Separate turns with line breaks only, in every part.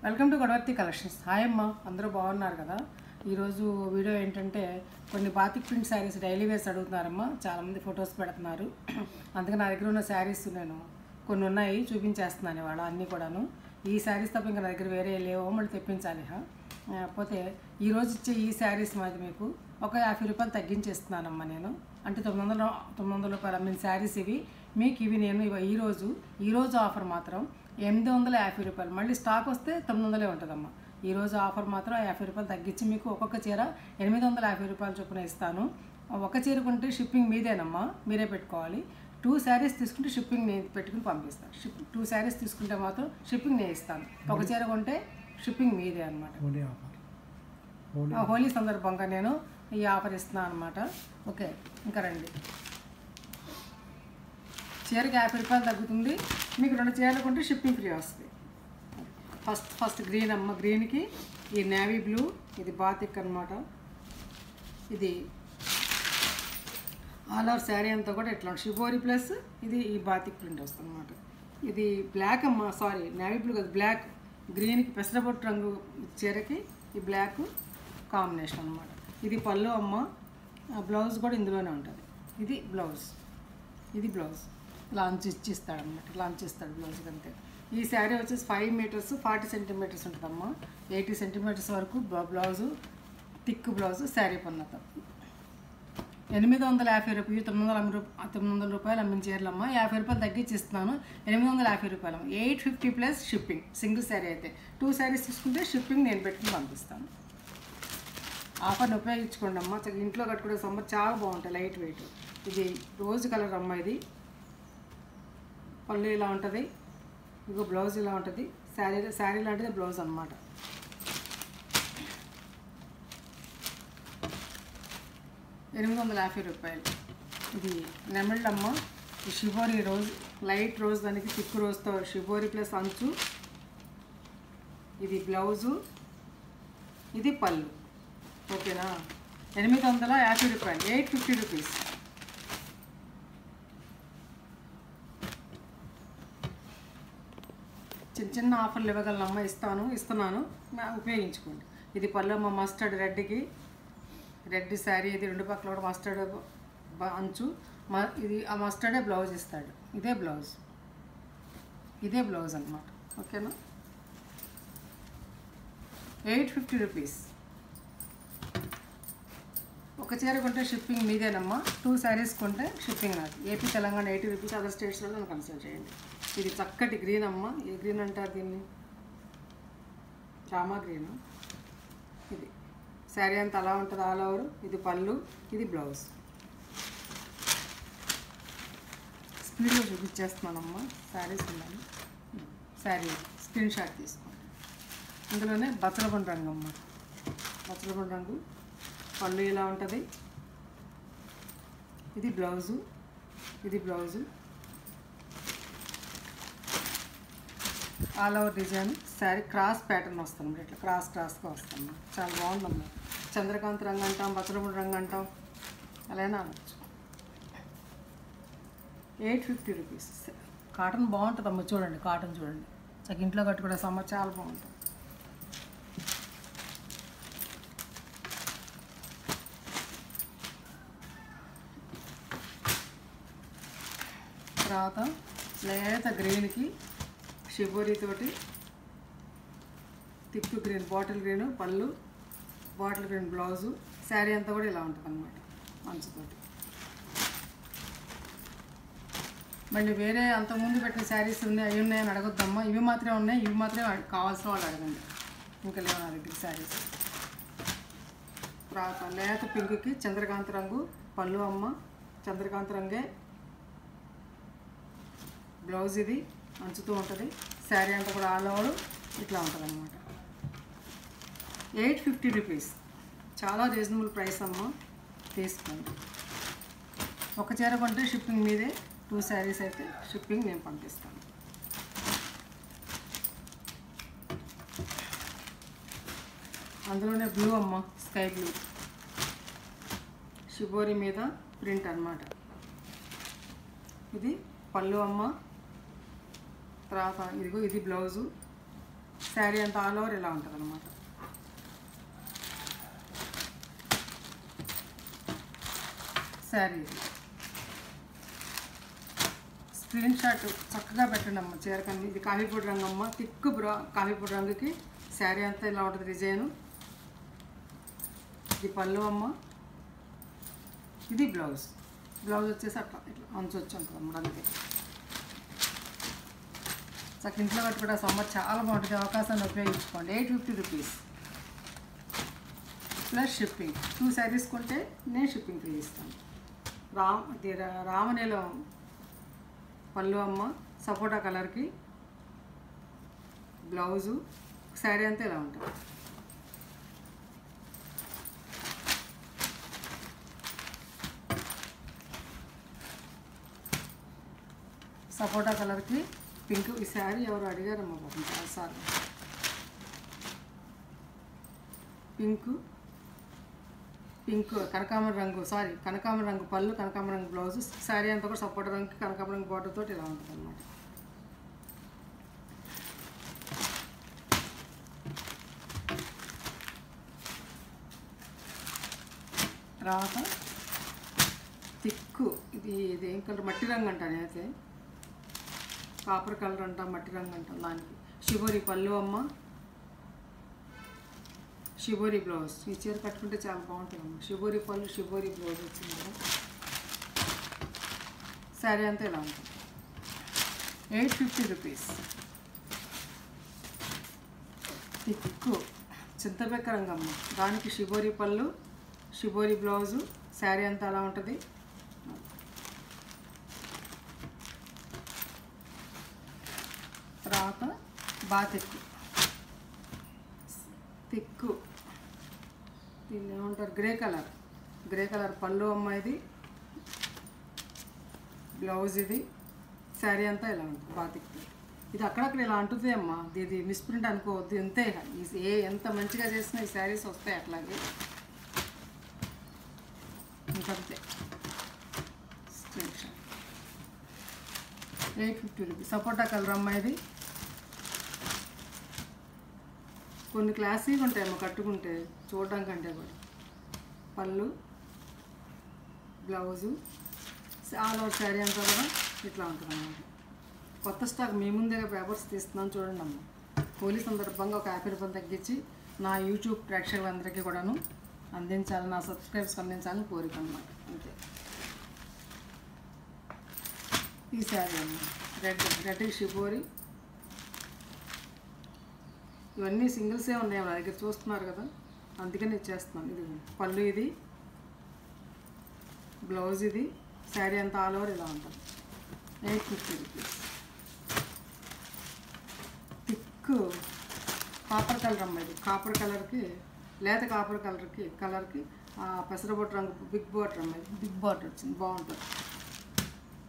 Welcome to Godavarthi collections. Hi అమ్మ, అందరూ బాగున్నారు కదా. ఈరోజు వీడియో ఏంటంటే కొన్ని batik print saris daily wears అడుగుతున్నారమ్మా. చాలామంది ఫొటోస్ పెడుతున్నారు. అందుకే నా దగ్గర ఉన్న శారీస్ నేను కొన్ని ఉన్నాయి, చూపించేస్తున్నాను ఇవాళ అన్నీ కూడాను. ఈ శారీస్ తప్ప ఇంకా నా దగ్గర వేరే లేవో, మళ్ళీ తెప్పించాలి. పోతే ఈరోజు ఇచ్చే ఈ శారీస్ మాది మీకు ఒక 50 రూపాయలు తగ్గించేస్తున్నానమ్మా నేను. అంటే 900 రూపాయలు అమ్మిన శారీస్ ఇవి. మీకు ఇవి నేను ఈరోజు ఆఫర్ మాత్రం 850 రూపాయలు. మళ్ళీ స్టాక్ వస్తే 900 ఉంటుందమ్మా. ఈరోజు ఆఫర్ మాత్రం 50 రూపాయలు తగ్గించి మీకు ఒక్కొక్క చీర 850 రూపాయల చొప్పున ఇస్తాను. ఒక చీర కొంటే షిప్పింగ్ మీదేనమ్మా, మీరే పెట్టుకోవాలి. 2 శారీస్ తీసుకుంటే షిప్పింగ్ నేను పెట్టుకుని పంపిస్తాను. 2 శారీస్ తీసుకుంటే మాత్రం షిప్పింగ్ నేను ఇస్తాను. ఒక చీర కొంటే షిప్పింగ్ మీదే అనమాట. హోలీ సందర్భంగా నేను ఈ ఆఫర్ ఇస్తున్నాను అనమాట. ఓకే, ఇంకా రండి. చీరకి 50 రూపాయలు తగ్గుతుంది. మీకు 2 చీరలు కొంటే షిప్పింగ్ ఫ్రీ వస్తుంది. ఫస్ట్ గ్రీన్ అమ్మ. గ్రీన్కి ఈ నేవీ బ్లూ, ఇది బాతిక్ అనమాట. ఇది ఆల్ ఓవర్ శారీ అంతా కూడా ఇట్లా షిబోరి ప్లస్ ఇది ఈ బాతిక్ ప్రింట్ వస్తుంది అనమాట. ఇది బ్లాక్ అమ్మ, సారీ నేవీ బ్లూ కదా, బ్లాక్. గ్రీన్కి పెసరబొట్టు రంగు చీరకి ఈ బ్లాక్ కాంబినేషన్ అనమాట. ఇది పళ్ళు అమ్మ. బ్లౌజ్ కూడా ఇందులోనే ఉంటుంది. ఇది బ్లౌజ్, ఇది బ్లౌజ్. లాంచ్ ఇచ్చిస్తాడనమాట, లాంచ్ ఇస్తాడు బ్లౌజ్కి అంతే. ఈ శారీ వచ్చేసి 5 మీటర్స్ 40 సెంటీమీటర్స్ ఉంటుందమ్మా. 80 సెంటీమీటర్స్ వరకు బ్లౌజు, థిక్ బ్లౌజు, శారీ పన్నత. 850 రూపాయలు, 900 రూపాయలు అమ్మిన చీరలమ్మ. 50 రూపాయలు తగ్గించి ఇస్తున్నాను. 850 రూపాయలు, 850 ప్లస్ షిప్పింగ్. సింగిల్ శారీ అయితే 2 శారీస్ తీసుకుంటే షిప్పింగ్ నేను పెట్టుకుని పంపిస్తాను. ఆఫర్ని ఉపయోగించుకోండి అమ్మ. ఇంట్లో కట్టుకునే సమ్మర్ చాలా బాగుంటాయి, లైట్ వెయిట్. ఇది రోజ్ కలర్ అమ్మ. ఇది పళ్ళు ఇలా ఉంటుంది, ఇంకో బ్లౌజ్ ఇలా ఉంటుంది. శారీ లాంటిది బ్లౌజ్ అనమాట. రూపాయలు. ఇది నెమల్డ్ అమ్మ. ఈ షిబోరి రోజ్, లైట్ రోజ్, దానికి థిక్ రోజ్తో షిబోరి ప్లస్ అంచు. ఇది బ్లౌజు, ఇది పళ్ళు. ఓకేనా. 850 రూపాయలు, 850 రూపీస్. చిన్న ఆఫర్లు ఇవ్వగలనమ్మ, ఇస్తున్నాను, ఉపయోగించుకోండి. ఇది పళ్ళు అమ్మ. మస్టర్డ్ రెడ్కి, రెడ్ శారీ. ఇది 2 పక్కల కూడా మస్టర్డ్ అంచు. ఇది ఆ మస్టర్డే బ్లౌజ్ ఇస్తాడు. ఇదే బ్లౌజ్, ఇదే బ్లౌజ్ అనమాట. ఓకేనా. 850 రూపీస్. ఒక చీర కొంటే షిప్పింగ్ మీదేనమ్మా. 2 శారీస్ కొంటే షిప్పింగ్ నాది. AP, Telangana 80 rupees. అదర్ స్టేట్స్లో నన్ను కన్సల్ట్ చేయండి. ఇది చక్కటి గ్రీన్ అమ్మ. ఏ గ్రీన్ అంటారు దీన్ని? రామా గ్రీన్. ఇది శారీ అంతా అలా ఉంటుంది, ఆల్ ఓవర్. ఇది పళ్ళు, ఇది బ్లౌజ్. స్పీడ్లో చూపించేస్తున్నానమ్మా. శారీస్ ఉన్నాయి. శారీ స్క్రీన్ షాట్ తీసుకోండి. ఇందులోనే బచ్చలబండ రంగు అమ్మ. బచ్చలబండ రంగు. పళ్ళు ఇలా ఉంటుంది. ఇది బ్లౌజు, ఇది blouse. All over design. Sari cross pattern వస్తుంది, ఇట్లా క్రాస్గా వస్తుంది. చాలా బాగుందమ్మా. చంద్రకాంత్ రంగు అంటాం, బచ్చలబండ రంగు అంటాం, అలానే అనొచ్చు. 850 రూపీస్. కాటన్ బాగుంటుందమ్మా. చూడండి, కాటన్ చూడండి. ఇంట్లో కట్టుకునే సమ్మర్ చాలా బాగుంటుంది. తర్వాత లేత గ్రీన్కి షిబోరి తోటి థిక్ గ్రీన్, బాటిల్ గ్రీన్ పళ్ళు, బాటిల్ గ్రీన్ బ్లౌజు. శారీ అంతా కూడా ఇలా ఉంటుంది అన్నమాట, మంచుతోటి. మళ్ళీ వేరే అంతకుముందు పెట్టిన శారీస్ ఉన్నాయి, అవి ఉన్నాయని అడగొద్దమ్మా. ఇవి మాత్రమే ఉన్నాయి, ఇవి మాత్రమే కావాల్సిన వాళ్ళు అడగండి. ఇంకా లేవు నా దగ్గర శారీస్. తర్వాత లేత పింక్కి చంద్రకాంత్ రంగు పళ్ళు అమ్మ. చంద్రకాంత్ రంగే బ్లౌజ్. ఇది అంచుతూ ఉంటుంది. శారీ అంతా కూడా ఆల్ ఓవర్ ఇట్లా ఉంటుంది అన్నమాట. 850 రూపీస్. చాలా రీజనబుల్ ప్రైస్ అమ్మ, తీసుకోండి. ఒక చీర కొంటే షిప్పింగ్ మీదే. 2 శారీస్ అయితే షిప్పింగ్ నేను పంపిస్తాను. అందులోనే బ్లూ అమ్మ, స్కై బ్లూ. షిబోరి మీద ప్రింట్ అన్నమాట. ఇది పళ్ళు అమ్మ. తర్వాత ఇదిగో ఇది బ్లౌజు, శారీ అంతా ఆల్ ఓవర్ ఇలా ఉంటుంది అన్నమాట. శారీ స్క్రీన్ షాట్ చక్కగా పెట్టండి అమ్మ. చీర కానీ ఇది కాఫీ పొడి రంగు అమ్మ, తిక్కు కాఫీ పొడి రంగుకి శారీ అంతా ఇలా ఉంటుంది డిజైను. ఇది పళ్ళు అమ్మ, ఇది బ్లౌజ్. బ్లౌజ్ వచ్చేసి అట్లా ఇట్లా అంచొచ్చు ఉంటుంది అమ్మ. అందుకే చక్క ఇంట్లో కట్టుకుంటే సమ్మర్ చాలా బాగుంటుంది. అవకాశాన్ని ఉపయోగించుకోండి. 850 రూపీస్ ప్లస్ షిప్పింగ్. 2 శారీస్ కొంటే నేను షిప్పింగ్ ఫ్రీ ఇస్తాను. రామనీలం పళ్ళు అమ్మ, సపోటా కలర్కి బ్లౌజు, శారీ అంతా ఇలా ఉంటుంది. సపోటా కలర్కి పింక్. ఈ శారీ ఎవరు అడిగారమ్మా పాపం చాలాసార్లు. పింక్ కనకాంబరం రంగు, కనకాంబరం రంగు పళ్ళు, కనకాంబరం రంగు బ్లౌజ్, శారీ అంతా కూడా సపోటా రంగుకి కనకాంబరం రంగు బార్డర్ తోటి ఇలా ఉంటుంది అన్నమాట. తర్వాత తిక్కు, ఇది ఏం కలర్, మట్టి రంగు అంటాను అయితే, కాపర్ కలర్ అంటాం, మట్టి రంగు అంటాం. దానికి షిబోరి పళ్ళు అమ్మ, షిబోరి బ్లౌజ్. ఈ చీర కట్టుకుంటే చాలా బాగుంటుంది అమ్మ. షిబోరి పళ్ళు, షిబోరి బ్లౌజ్ వచ్చింది కదా. శారీ అంతా ఇలా ఉంటుంది. 850 రూపీస్. తిక్కు చింతపెక్క రంగు అమ్మ, దానికి షిబోరి పళ్ళు, షిబోరి బ్లౌజు, శారీ అంతా అలా ఉంటుంది. తర్వాత బాతిక్కు, తిక్కు దీన్ని ఏమంటారు, గ్రే కలర్ పళ్ళు అమ్మ, ఇది బ్లౌజ్, ఇది శారీ అంతా ఇలా ఉంటుంది. బాతిక్కు ఇది అక్కడక్కడ ఇలా అంటుంది అమ్మ. ఇది మిస్ప్రింట్ అనుకోవద్దు. ఎంతే ఎంత మంచిగా చేసినా ఈ శారీస్ వస్తాయి అట్లాగే. ఇంకంతే. 850 రూపీస్. సపోటా కలర్ అమ్మ, ఇది కొన్ని క్లాసీగా ఉంటాయమ్మ కట్టుకుంటే చూడడం కంటే కూడా. పళ్ళు, బ్లౌజు, ఆల్ ఓవర్ శారీ అంతా కూడా ఇట్లా ఉంటుంది అన్నమాట. కొత్త స్టాక్ మీ ముందే పేపర్స్ తీస్తున్నాను చూడండి అమ్మ. హోలీ సందర్భంగా ఒక 50 రూపాయలు తగ్గించి నా యూట్యూబ్ ప్రేక్షకులందరికీ కూడాను అందించాలి, నా సబ్స్క్రైబర్స్కి అందించాలని కోరిక అన్నమాట. అంతే. ఈ శారీ అమ్మ రెడ్ షిబోరి. ఇవన్నీ సింగిల్సే ఉన్నాయి నా దగ్గర, చూస్తున్నారు కదా, అందుకని ఇచ్చేస్తున్నాను. ఇది పళ్ళు, ఇది బ్లౌజ్, ఇది శారీ అంతా ఆల్ ఓవర్ ఇలా ఉంటుంది. 850 రూపీస్. తిక్కు కాపర్ కలర్ అమ్మ, ఇది కాపర్ కలర్కి, లేత కాపర్ కలర్కి పెసరబొట్టు రంగు బిగ్ బార్డర్ అమ్మ, ఇది బిగ్ బార్డర్ వచ్చింది, బాగుంటుంది.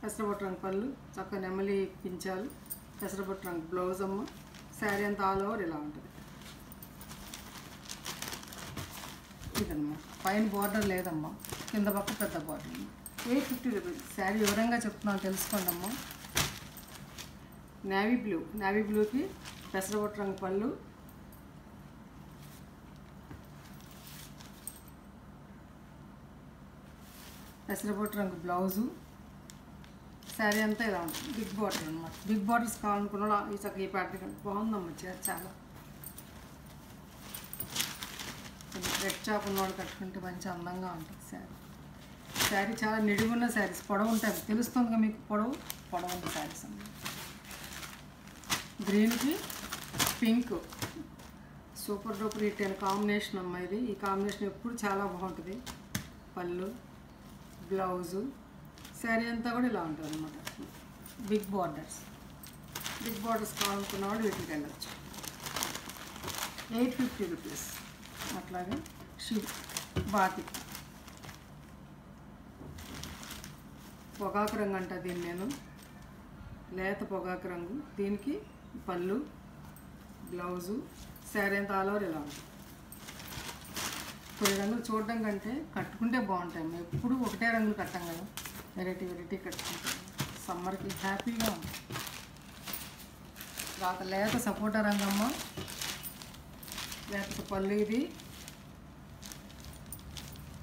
పెసరబొట్టు రంగు పళ్ళు, చక్కగా నెమలి పించాలు, పెసరబొట్టు రంగు బ్లౌజ్ అమ్మ, శారీ అంతా ఆల్ ఓవర్ ఇలా ఉంటుంది. ఇదమ్మా పైన బార్డర్ లేదమ్మా, కింద పక్క పెద్ద బార్డర్. 850 రూపీస్. శారీ వివరంగా చెప్తున్నాను, తెలుసుకోండి అమ్మ. నేవీ బ్లూకి పెసరబొట్టు రంగు పళ్ళు, పెసరబొట్టు రంగు బ్లౌజు, శారీ అంతా ఇలా ఉంటుంది. బిగ్ బార్డర్ అనమాట. బిగ్ బార్డర్స్ కావాలనుకున్న ఈ చక్క ఈ ప్యాటర్న్ బాగుందమ్మా చీర. చాలా రెడ్ చాప్ ఉన్నవాళ్ళు కట్టుకుంటే మంచి అందంగా ఉంటుంది శారీ. చాలా నిడిగున్న శారీస్, పొడవు ఉంటాయి, తెలుస్తుందిగా మీకు. పొడవు ఉంది శారీస్ అన్నమాట. గ్రీన్కి పింక్ సూపర్ డూపర్ హిట్ అయిన కాంబినేషన్ అమ్మ ఇది. ఈ కాంబినేషన్ ఎప్పుడు చాలా బాగుంటుంది. పళ్ళు, బ్లౌజు, శారీ అంతా కూడా ఇలా ఉంటుంది అన్నమాట. బిగ్ బార్డర్స్ కావాలనుకున్న వాళ్ళు వీటికి వెళ్ళచ్చు. 850 రూపీస్. అట్లాగే బాతిక్ పొగాకు రంగు అంట దీన్ని నేను, లేత పొగాకు రంగు. దీనికి పళ్ళు, బ్లౌజు, శారీ అంతా ఆల్ ఓవర్ ఇలా ఉంటుంది. కొన్ని రంగులు చూడడం కంటే కట్టుకుంటే బాగుంటాయి. మేము ఎప్పుడు ఒకటే రంగులు కట్టాం కదా, వెరైటీ కట్టుకుంటాం. సమ్మర్కి హ్యాపీగా ఉంటుంది. తర్వాత లేత సపోటా రంగమ్మ, లేత పళ్ళు ఇది,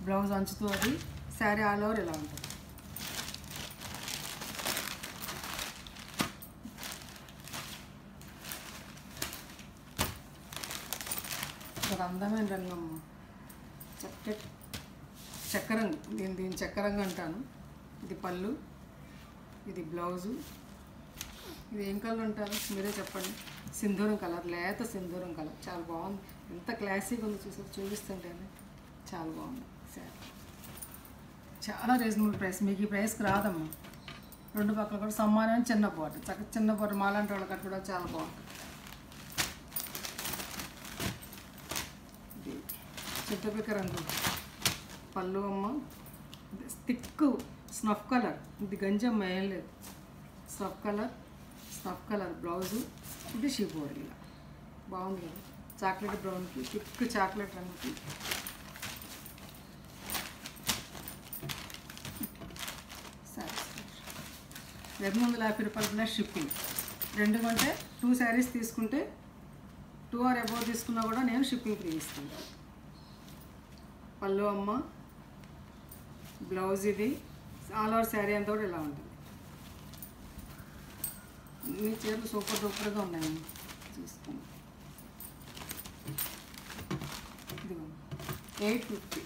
బ్లౌజ్ అంచుతో అది, శారీ ఆల్ ఓవర్ ఇలా ఉంటుంది. ఒక అందమైన రంగమ్మ, చక్కరంగు, దీని చక్కరంగు అంటాను. ఇది పళ్ళు, ఇది బ్లౌజు. ఇది ఏం కలర్ అంటారు మీరే చెప్పండి. సింధూరం కలర్, లేత సింధూరం కలర్, చాలా బాగుంది. ఎంత క్లాసిక్ ఉందో చూపిస్తుంటేనే చాలా బాగుంది శారీ. చాలా రీజనబుల్ ప్రైస్, మీకు ఈ ప్రైస్కి రాదమ్మా. రెండు పక్కల కూడా సమానమైన చిన్న బోర్డర్, చిన్న బోర్డర్ మాలాంటి వాళ్ళకి కూడా చాలా బాగుంటుంది. ఇది చింతపిక్క రంగు పళ్ళు అమ్మ, థిక్ స్నఫ్ కలర్, ఇది గంజమ్మ ఏం లేదు, స్నఫ్ కలర్ బ్లౌజు, ఇది షిబోర్. ఇలా బాగుంది కదా, చాక్లెట్ బ్రౌన్కి థిక్ చాక్లెట్ రంగుకి. సరే, 250 రూపాయలు ప్లస్ షిప్పింగ్. 2 కొంటే 2 శారీస్ తీసుకుంటే 2 ఆర్ అబోవ్ తీసుకున్నా కూడా నేను షిప్పింగ్ ఫ్రీ ఇస్తాను. పళ్ళు అమ్మ, బ్లౌజ్ ఇది, ఆల్ ఓవర్ శారీ అంతా కూడా ఇలా ఉంటుంది. మీ చీరలు సూపర్ డూపర్గా ఉన్నాయి, చూసుకోండి. ఇదిగో 850.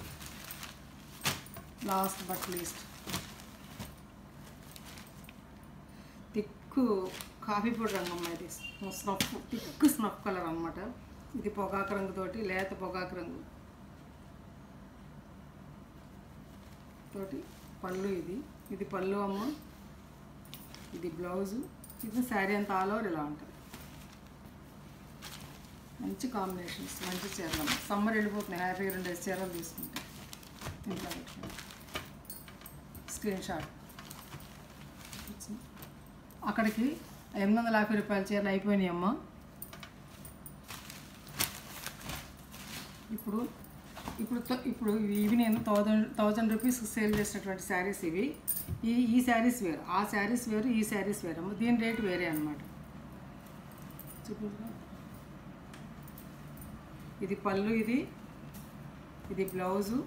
Last but least thick coffee పొడి రంగమ్మ, ఇది స్నఫ్, థిక్ స్నఫ్ కలర్ అనమాట. ఇది పొగాకు రంగుతోటి, లేత పొగాకు రంగు తోటి పళ్ళు. ఇది పళ్ళు అమ్మ, ఇది బ్లౌజు, ఇది శారీ అంతా ఆల్ ఓవర్ ఇలా ఉంటుంది. మంచి కాంబినేషన్స్, మంచి చీరలు. సమ్మర్ వెళ్ళిపోతున్నాయి హ్యాపీగా 2 చీరలు తీసుకుంటే. ఇంట్లో పెట్టుకోండి, స్క్రీన్ షాట్. అక్కడికి 850 రూపాయల చీరలు అయిపోయినాయి అమ్మ. ఇప్పుడు ఇవి నేను 1000 రూపీస్ సేల్ చేసినటువంటి శారీస్ ఇవి. ఈ శారీస్ వేరు, ఆ శారీస్ వేరు, ఈ శారీస్ వేరు అమ్మ. దీని రేటు వేరే అనమాట. చూపించు, ఇది పళ్ళు, ఇది బ్లౌజు,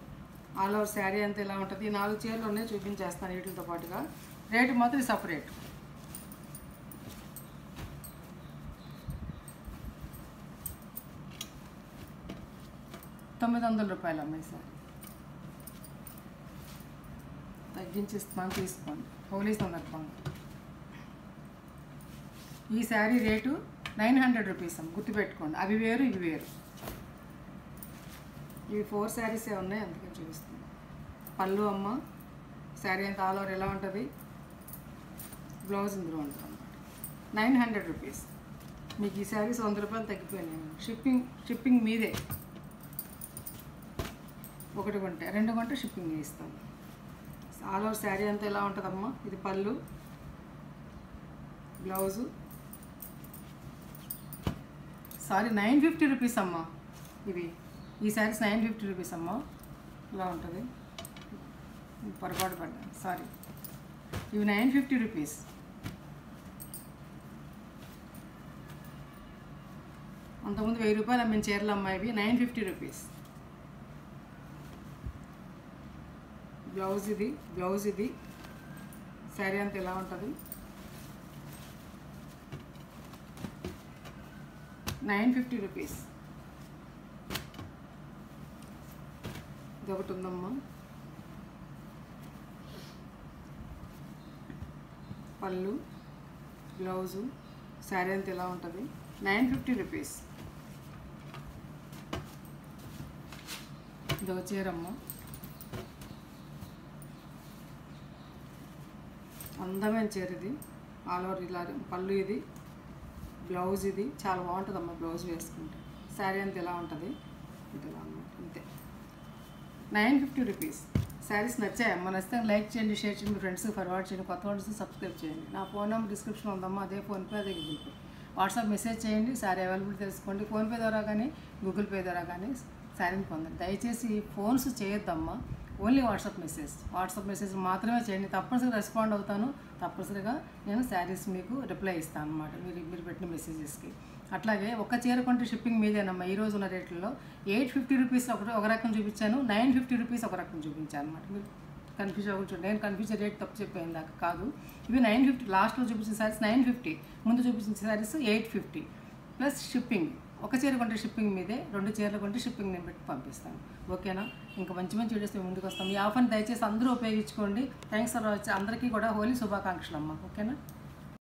ఆల్ ఓవర్ శారీ అంతా ఇలా ఉంటుంది. ఈ 4 చీరలు ఉన్నాయి, చూపించేస్తాను వీటితో పాటుగా. రేటు మాత్రం సపరేట్. ₹900 అమ్మాయి సార్, తగ్గించిస్తాను, తీసుకోండి హోలీ సందర్భంగా. ఈ శారీ రేటు 900 రూపీస్ అమ్మ, గుర్తుపెట్టుకోండి. అవి వేరు, ఇవి వేరు. ఇవి 4 శారీసే ఉన్నాయి, అందుకని చూపిస్తాను. పళ్ళు అమ్మ, శారీ అంతా ఆల్ ఓవర్ ఎలా ఉంటుంది, బ్లౌజ్ ఇందులో ఉంటుంది అన్నమాట. 900 రూపీస్. మీకు ఈ శారీస్ 100 రూపాయలు తగ్గిపోయినాయి. షిప్పింగ్ మీదే. 1 కొంటే 2 కొంటే షిప్పింగ్ ఇస్తాను. ఆల్ ఓవర్ శారీ అంతా ఎలా ఉంటుందమ్మా. ఇది పళ్ళు, బ్లౌజు. సారీ, 950 రూపీస్ అమ్మా. ఈ శారీస్ 950 రూపీస్ అమ్మా. ఇలా ఉంటుంది, పొరపాటు పడ్డాను, సారీ. ఇవి 950 రూపీస్. అంతకుముందు 1000 రూపాయలు అమ్మిన చీరలు అమ్మా. ఇవి 950 రూపీస్. బ్లౌజ్ ఇది, శారీ అంతా ఎలా ఉంటుంది. 950 రూపీస్. ఇది ఒకటి ఉందమ్మా. పళ్ళు, బ్లౌజు, శారీ అంతా ఎలా ఉంటుంది. 950 రూపీస్. ఇది ఒక చీరమ్మ, అందమైన చీర. ఇది ఆల్ ఓవర్ ఇలా పళ్ళు, ఇది బ్లౌజ్, ఇది చాలా బాగుంటుందమ్మా బ్లౌజ్ వేసుకుంటే. శారీ అంతా ఎలా ఉంటుంది, ఇలా అన్నమాట. అంతే, 950 రూపీస్. శారీస్ నచ్చాయమ్మా? నచ్చితే లైక్ చేయండి, షేర్ చేయండి, మీ ఫ్రెండ్స్కి ఫార్వర్డ్ చేయండి, కొత్త వాళ్ళకి సబ్స్క్రైబ్ చేయండి. నా ఫోన్ నెంబర్ డిస్క్రిప్షన్ ఉందమ్మా, అదే ఫోన్పే, అదే గూగుల్ పే. వాట్సాప్ మెసేజ్ చేయండి, శారీ అవైలబిలిటీ తెలుసుకోండి. ఫోన్పే ద్వారా కానీ గూగుల్ పే ద్వారా కానీ శారీని పొందండి. దయచేసి ఫోన్స్ చేయొద్దమ్మా, ఓన్లీ వాట్సాప్ మెసేజ్ మాత్రమే చేయండి. తప్పనిసరిగా రెస్పాండ్ అవుతాను. తప్పనిసరిగా నేను శారీస్ మీకు రిప్లై ఇస్తాను అనమాట మీరు పెట్టిన మెసేజెస్కి. అట్లాగే ఒక చీర కొంటే షిప్పింగ్ మీదేనమ్మా. ఈ రోజు ఉన్న రేట్లలో 850 రూపీస్ ఒక రకం చూపించాను, 950 రూపీస్ ఒక రకం చూపించాను అనమాట. మీరు కన్ఫ్యూజ్ అవ్వచ్చు, నేను కన్ఫ్యూజ్ రేట్ తప్పు చెప్పాను దాకా కాదు. ఇవి 950, లాస్ట్లో చూపించిన శారీస్ 950, ముందు చూపించిన శారీస్ 850 ప్లస్ షిప్పింగ్. ఒక చీర కొంటే షిప్పింగ్ మీదే, 2 చీరలు కొంటే షిప్పింగ్ నేను పెట్టి పంపిస్తాను. ఓకేనా? ఇంకా మంచి వీడియోస్ మేము ముందుకు వస్తాం. ఈ ఆఫర్ని దయచేసి అందరూ ఉపయోగించుకోండి. Thanks for watching. అందరికీ కూడా హోలీ శుభాకాంక్షలు అమ్మ. ఓకేనా?